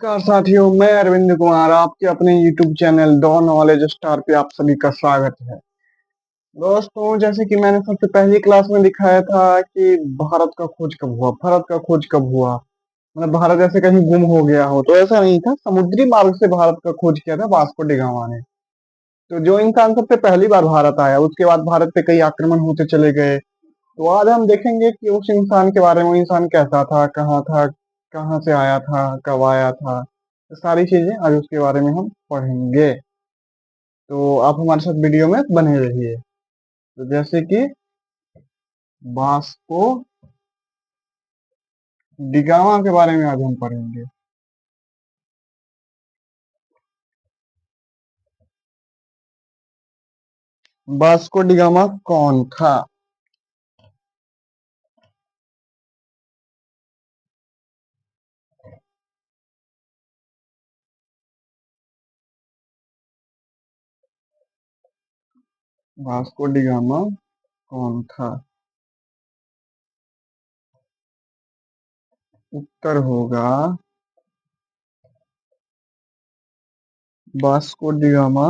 नमस्कार साथियों, मैं अरविंद कुमार आपके अपने YouTube channel the knowledge star पे आप सभी का स्वागत है। दोस्तों, जैसे कि मैंने सबसे पहली क्लास में दिखाया था कि भारत का खोज कब हुआ। भारत का खोज कब हुआ मतलब भारत ऐसे कहीं गुम हो गया हो, तो ऐसा नहीं था। समुद्री मार्ग से भारत का खोज किया था वास्को डी गामा ने। तो जो इंसान सबसे पहली बार भारत आया, उसके बाद भारत पे कई आक्रमण होते चले गए। तो आज हम देखेंगे कि उस इंसान के बारे में, वो इंसान कैसा था, कहाँ से आया था, कब आया था। तो सारी चीजें आज उसके बारे में हम पढ़ेंगे। तो आप हमारे साथ वीडियो में बने रहिए। तो जैसे कि वास्को डिगामा के बारे में आज हम पढ़ेंगे। वास्को डिगामा कौन था? वास्को डिगामा कौन था? उत्तर होगा वास्को डिगामा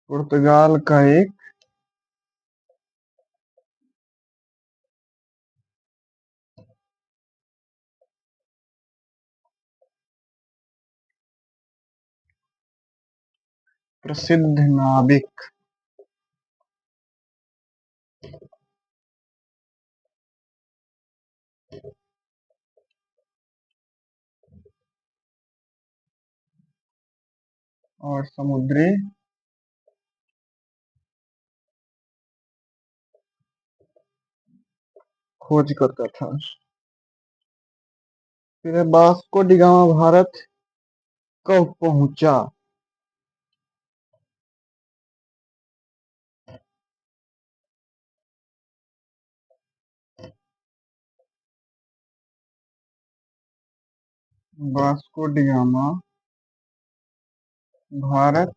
पुर्तगाल का एक प्रसिद्ध नाविक और समुद्री खोज करता था। फिर वास्को डिगामा भारत कब पहुंचा? वास्को डिगामा भारत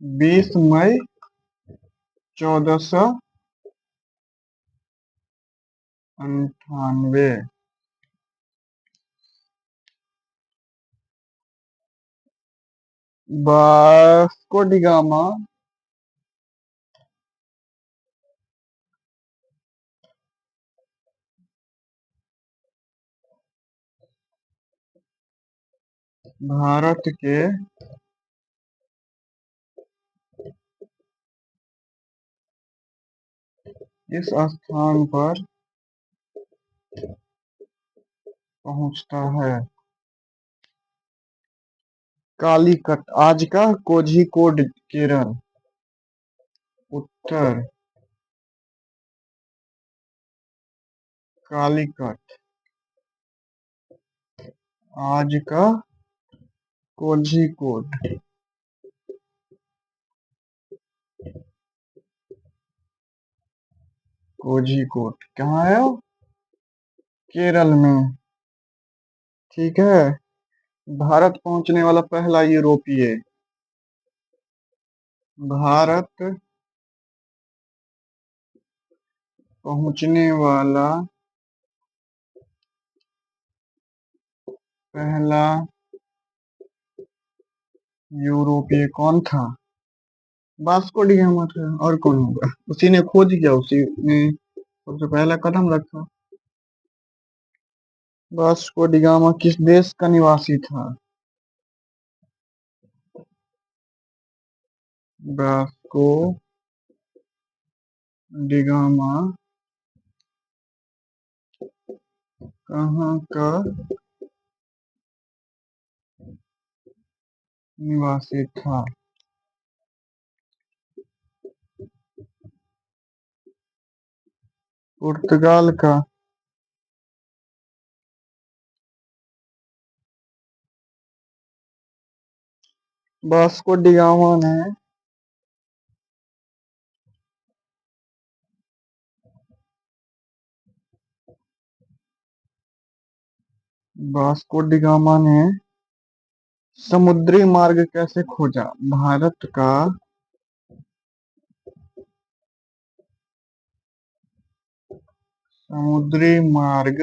20 मई 1498। वास्को डिगामा भारत के इस स्थान पर पहुंचता है। कालीकट, आज का कोझिकोड, केरल। उत्तर कालीकट, आज का कोझिकोड। कोझिकोड कहाँ है वो? केरल में। ठीक है। भारत पहुंचने वाला पहला यूरोपीय। भारत पहुंचने वाला पहला यूरोपीय कौन था? वास्को डी गामा था, और कौन होगा? उसी ने खोज किया, उसी ने सबसे पहला कदम रखा। वास्को डी गामा किस देश का निवासी था? वास्को डी गामा कहाँ का निवासी था? पुर्तगाल का। वास्को डी गामा ने वास्को डी गामा ने समुद्री मार्ग कैसे खोजा? भारत का समुद्री मार्ग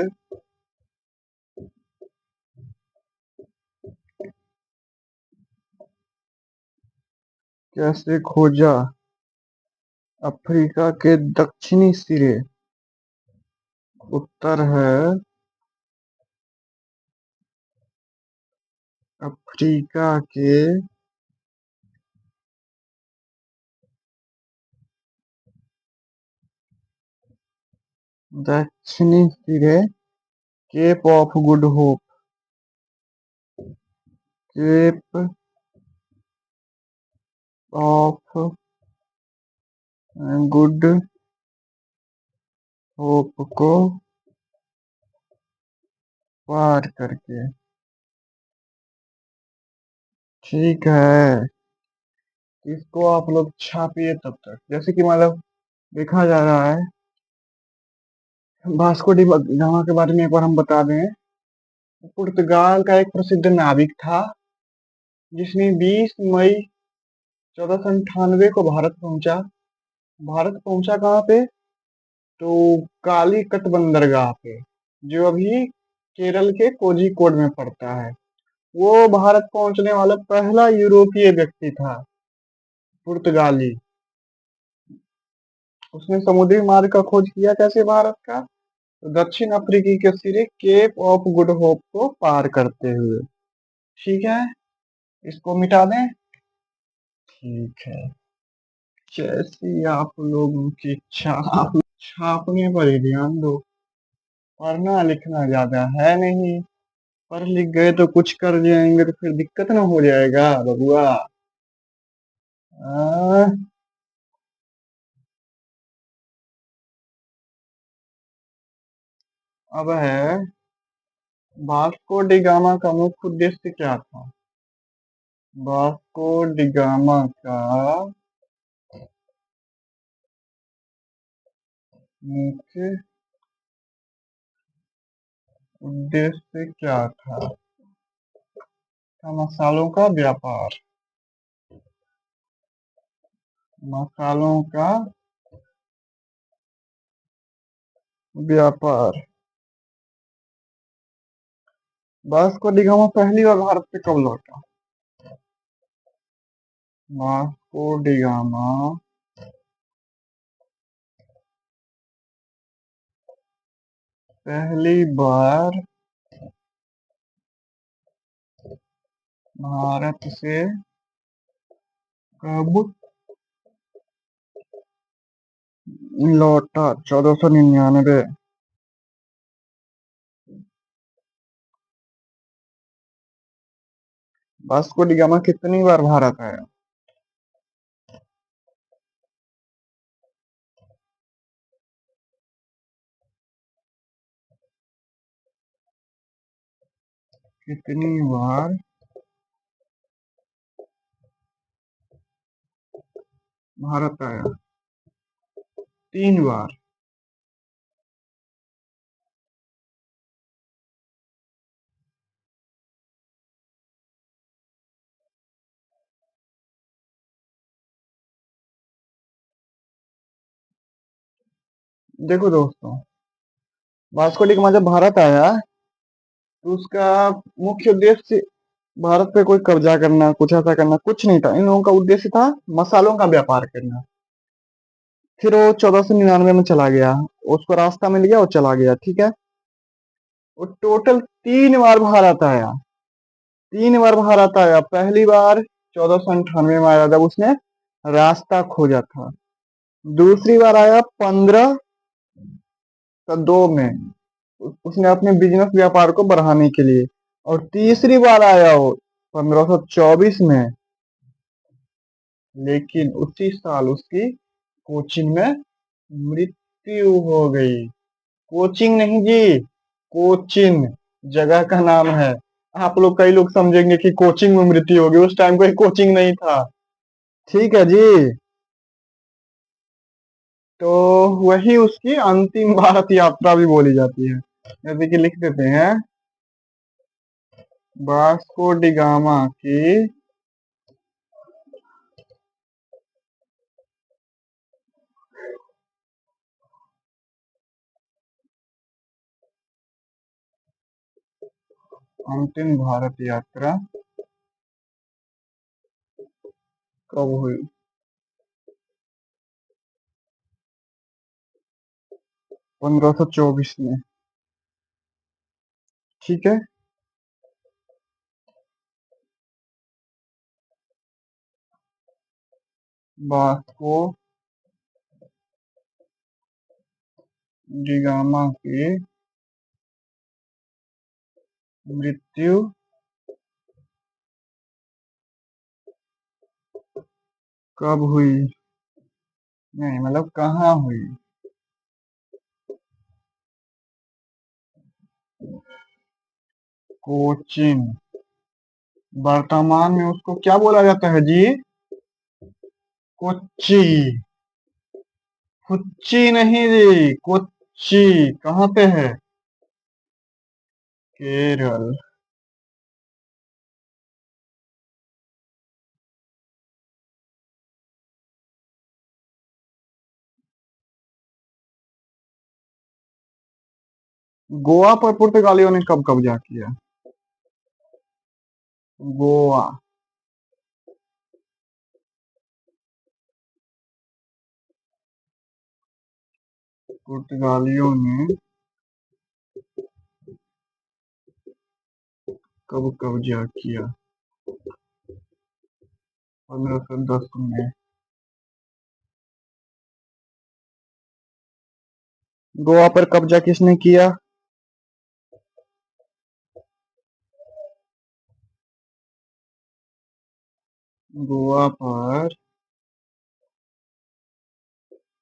कैसे खोजा? अफ्रीका के दक्षिणी सिरे। उत्तर है अफ्रीका के दक्षिणी सिरे, Cape of Good Hope. Cape of Good Hope को पार करके। ठीक है, इसको आप लोग छापिए तब तक। जैसे कि मतलब देखा जा रहा है, वास्को डी गामा के बारे में एक बार हम बता दें। पुर्तगाल का एक प्रसिद्ध नाविक था जिसने 20 मई 1498 को भारत पहुंचा। भारत पहुंचा कहाँ पे? तो कालीकट बंदरगाह पे, जो अभी केरल के कोझिकोड में पड़ता है। वो भारत पहुंचने वाला पहला यूरोपीय व्यक्ति था, पुर्तगाली। उसने समुद्री मार्ग का खोज किया कैसे भारत का? तो दक्षिण अफ्रीकी के सिरे केप ऑफ गुड होप को पार करते हुए। ठीक है, इसको मिटा दें। ठीक है, जैसी आप लोगों की इच्छा। आप छापने पर ही ध्यान दो, पढ़ना लिखना ज्यादा है नहीं। पढ़ लिख गए तो कुछ कर जाएंगे तो फिर दिक्कत ना हो जाएगा बबुआ। आ, अब है, वास्को डी गामा का मुख्य उद्देश्य क्या था? वास्को डी गामा का मुख्य उद्देश्य क्या था? मसालों का व्यापार। मसालों का व्यापार। वास्को डी गामा पहली बार भारत पे कब लौटा? वास्को डी गामा पहली बार भारत से कब लौटा? 1499। वास्को डी गामा कितनी बार भारत आया? कितनी बार भारत आया? 3 बार। देखो दोस्तों, वास्को डी गामा जब भारत आया तो उसका मुख्य उद्देश्य भारत पे कोई कब्जा करना, कुछ ऐसा करना कुछ नहीं था। इन लोगों का उद्देश्य था मसालों का व्यापार करना। फिर वो 1499 में चला गया, उसको रास्ता मिल गया, वो चला गया। ठीक है, वो टोटल 3 बार भारत आया। 3 बार भारत आया। पहली बार 1498 में आया जब उसने रास्ता खोजा था। दूसरी बार आया 1502 में, उसने अपने बिजनेस व्यापार को बढ़ाने के लिए। और तीसरी बार आया वो 1524 में, लेकिन उसी साल उसकी कोचीन में मृत्यु हो गई। कोचिंग नहीं जी, कोचीन जगह का नाम है। आप लोग, कई लोग समझेंगे कि कोचिंग में मृत्यु होगी, उस टाइम कोई कोचिंग नहीं था। ठीक है जी। तो वही उसकी अंतिम भारत यात्रा भी बोली जाती है। जैसे कि लिख देते हैं, वास्को डी गामा की अंतिम भारत यात्रा कब हुई? 1524 में। ठीक है। वास्को डी गामा की मृत्यु कब हुई? नहीं, मतलब कहाँ हुई? कोचीन। वर्तमान में उसको क्या बोला जाता है जी? कोच्चि। कुच्ची नहीं जी, कोच्चि। कहाँ पे है? केरल। गोवा पर पुर्तगालियों ने कब कब्जा किया? गोवा। पुर्तगालियों ने कब कब्जा किया? 1510 में। गोवा पर कब्जा किसने किया? गोवा पर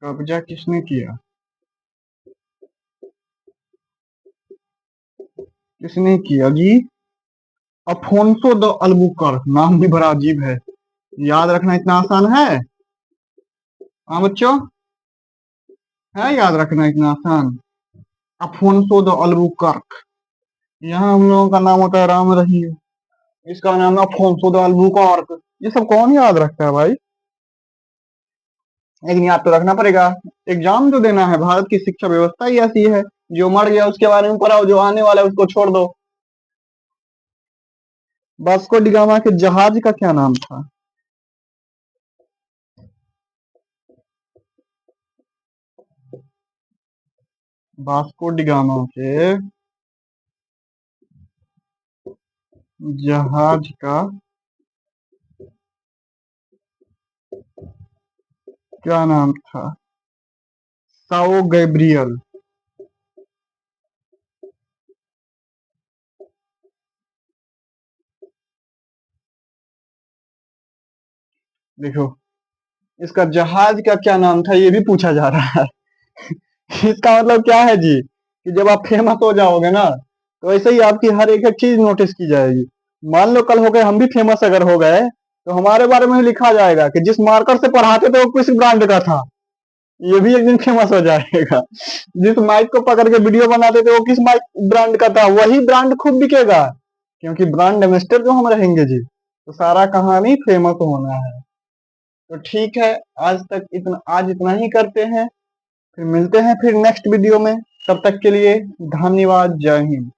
कब्जा किसने किया? किसने किया जी? Afonso de Albuquerque. नाम भी बड़ा अजीब है, याद रखना इतना आसान है? हाँ बच्चों, है याद रखना इतना आसान? Afonso de Albuquerque. यहाँ हम लोगों का नाम होता है राम रहीम, इसका नाम है अफोंसो द अल्बुकर्क। ये सब कौन याद रखता है भाई? लेकिन याद तो रखना पड़ेगा, एग्जाम जो देना है। भारत की शिक्षा व्यवस्था ही ऐसी है, जो मर गया उसके बारे में पढ़ाओ, जो आने वाला है उसको छोड़ दो। वास्को डी गामा के जहाज का क्या नाम था? वास्को डी गामा के जहाज का क्या नाम था? Sao Gabriel. देखो, इसका जहाज का क्या नाम था ये भी पूछा जा रहा है। इसका मतलब क्या है जी, कि जब आप फेमस हो जाओगे ना, तो ऐसे ही आपकी हर एक एक चीज नोटिस की जाएगी। मान लो कल हो गए हम भी फेमस अगर हो गए, तो हमारे बारे में लिखा जाएगा कि जिस मार्कर से पढ़ाते थे वो किस ब्रांड का था। ये भी एक दिन फेमस हो जाएगा। जिस माइक को पकड़ के वीडियो बनाते थे वो किस माइक ब्रांड का था, वही ब्रांड खूब बिकेगा, क्योंकि ब्रांड एम्बेसडर जो हम रहेंगे जी। तो सारा कहानी फेमस होना है। तो ठीक है, आज इतना ही करते हैं। फिर मिलते हैं फिर नेक्स्ट वीडियो में। तब तक के लिए धन्यवाद। जय हिंद।